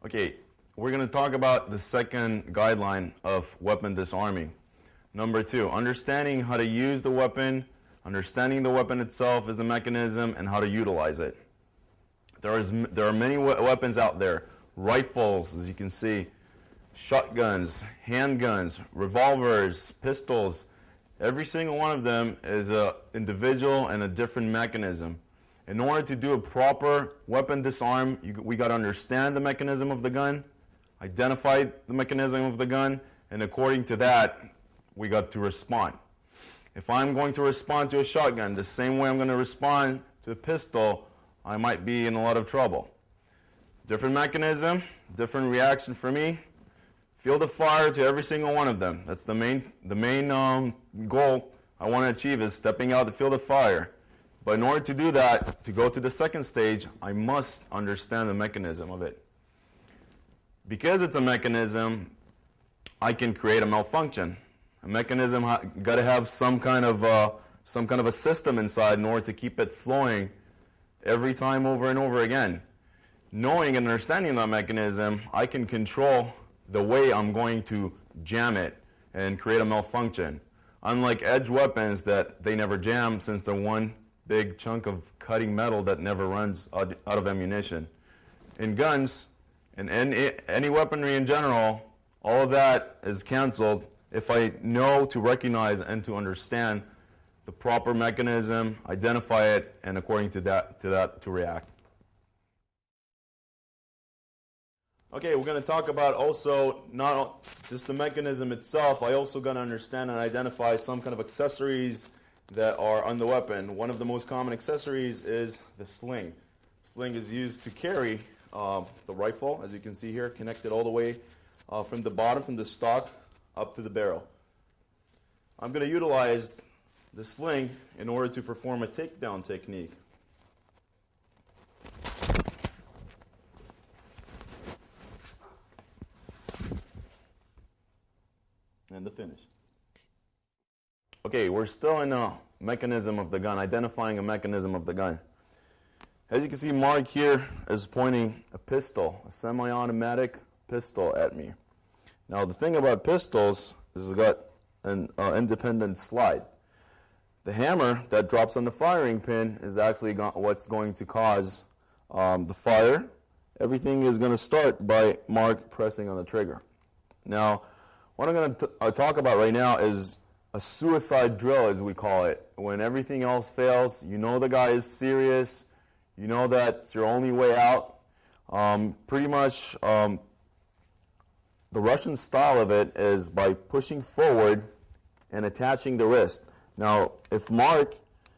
Okay, we're going to talk about the second guideline of weapon disarming. Number 2, understanding how to use the weapon, understanding the weapon itself as a mechanism, and how to utilize it. There are many weapons out there. Rifles, as you can see, shotguns, handguns, revolvers, pistols. Every single one of them is an individual and a different mechanism. In order to do a proper weapon disarm, we got to understand the mechanism of the gun, identify the mechanism of the gun, and according to that, we got to respond. If I'm going to respond to a shotgun the same way I'm going to respond to a pistol, I might be in a lot of trouble. Different mechanism, different reaction for me. Field of fire to every single one of them. That's the main goal I want to achieve, is stepping out the field of fire. But in order to do that, to go to the second stage, I must understand the mechanism of it. Because it's a mechanism, I can create a malfunction. A mechanism got to have some kind of a system inside in order to keep it flowing every time over and over again. Knowing and understanding that mechanism, I can control the way I'm going to jam it and create a malfunction. Unlike edge weapons that they never jam, since they're one big chunk of cutting metal that never runs out of ammunition. In guns, and any weaponry in general, all of that is canceled if I know to recognize and to understand the proper mechanism, identify it, and according to that to react. Okay, we're going to talk about also not just the mechanism itself. I also got to understand and identify some kind of accessories that are on the weapon. One of the most common accessories is the sling. Sling is used to carry the rifle, as you can see here, connected all the way from the bottom, from the stock, up to the barrel. I'm going to utilize the sling in order to perform a takedown technique. And the finish. Okay, we're still in a mechanism of the gun, identifying a mechanism of the gun. As you can see, Mark here is pointing a pistol, a semi-automatic pistol at me. Now, the thing about pistols is it's got an independent slide. The hammer that drops on the firing pin is actually what's going to cause the fire. Everything is going to start by Mark pressing on the trigger. Now, what I'm going to talk about right now is a suicide drill, as we call it. When everything else fails, you know the guy is serious, you know that's your only way out. Pretty much the Russian style of it is by pushing forward and attaching the wrist. Now, if Mark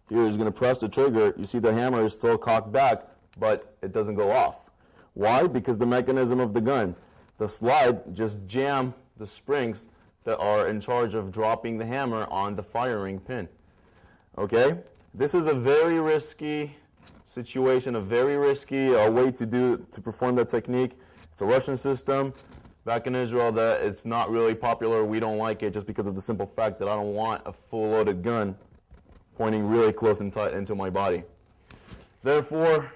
here is going to press the trigger, you see the hammer is still cocked back, but it doesn't go off. Why? Because the mechanism of the gun. The slide just jam the springs that are in charge of dropping the hammer on the firing pin. Okay? This is a very risky situation, a very risky way to perform that technique. It's a Russian system. Back in Israel, that it's not really popular. We don't like it just because of the simple fact that I don't want a full loaded gun pointing really close and tight into my body. Therefore,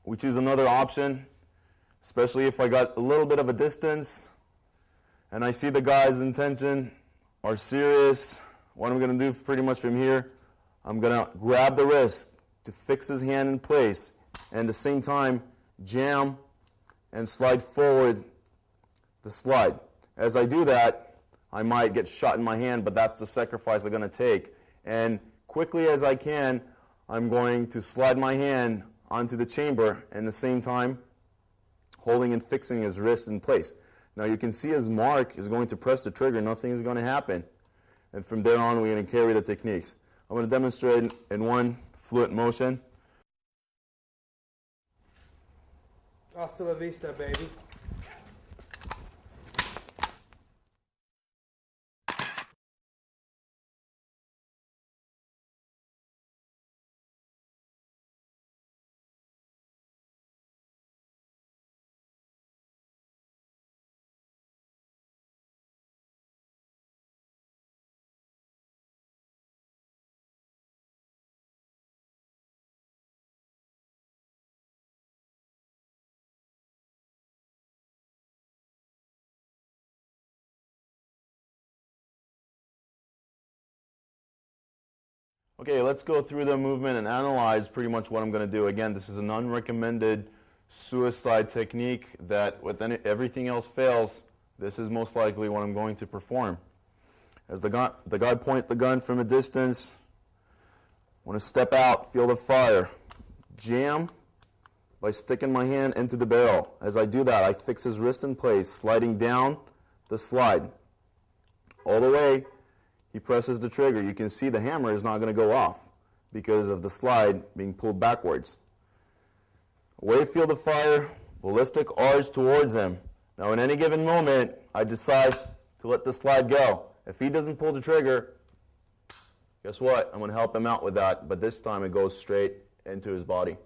we choose another option, especially if I got a little bit of a distance and I see the guy's intention are serious. What I'm going to do pretty much from here, I'm going to grab the wrist to fix his hand in place, and at the same time jam and slide forward the slide. As I do that, I might get shot in my hand, but that's the sacrifice I'm going to take. And quickly as I can, I'm going to slide my hand onto the chamber, and at the same time holding and fixing his wrist in place. Now you can see as Mark is going to press the trigger, nothing is going to happen. And from there on, we're going to carry the techniques. I'm going to demonstrate in one fluid motion. Hasta la vista, baby. Okay, let's go through the movement and analyze pretty much what I'm going to do. Again, this is an unrecommended suicide technique that with everything else fails, this is most likely what I'm going to perform. As the guy points the gun from a distance, I want to step out, feel the fire, jam by sticking my hand into the barrel. As I do that, I fix his wrist in place, sliding down the slide. All the way, he presses the trigger. You can see the hammer is not going to go off because of the slide being pulled backwards. Away, feel the fire, ballistic arch towards him. Now, in any given moment, I decide to let the slide go. If he doesn't pull the trigger, guess what? I'm going to help him out with that, but this time it goes straight into his body.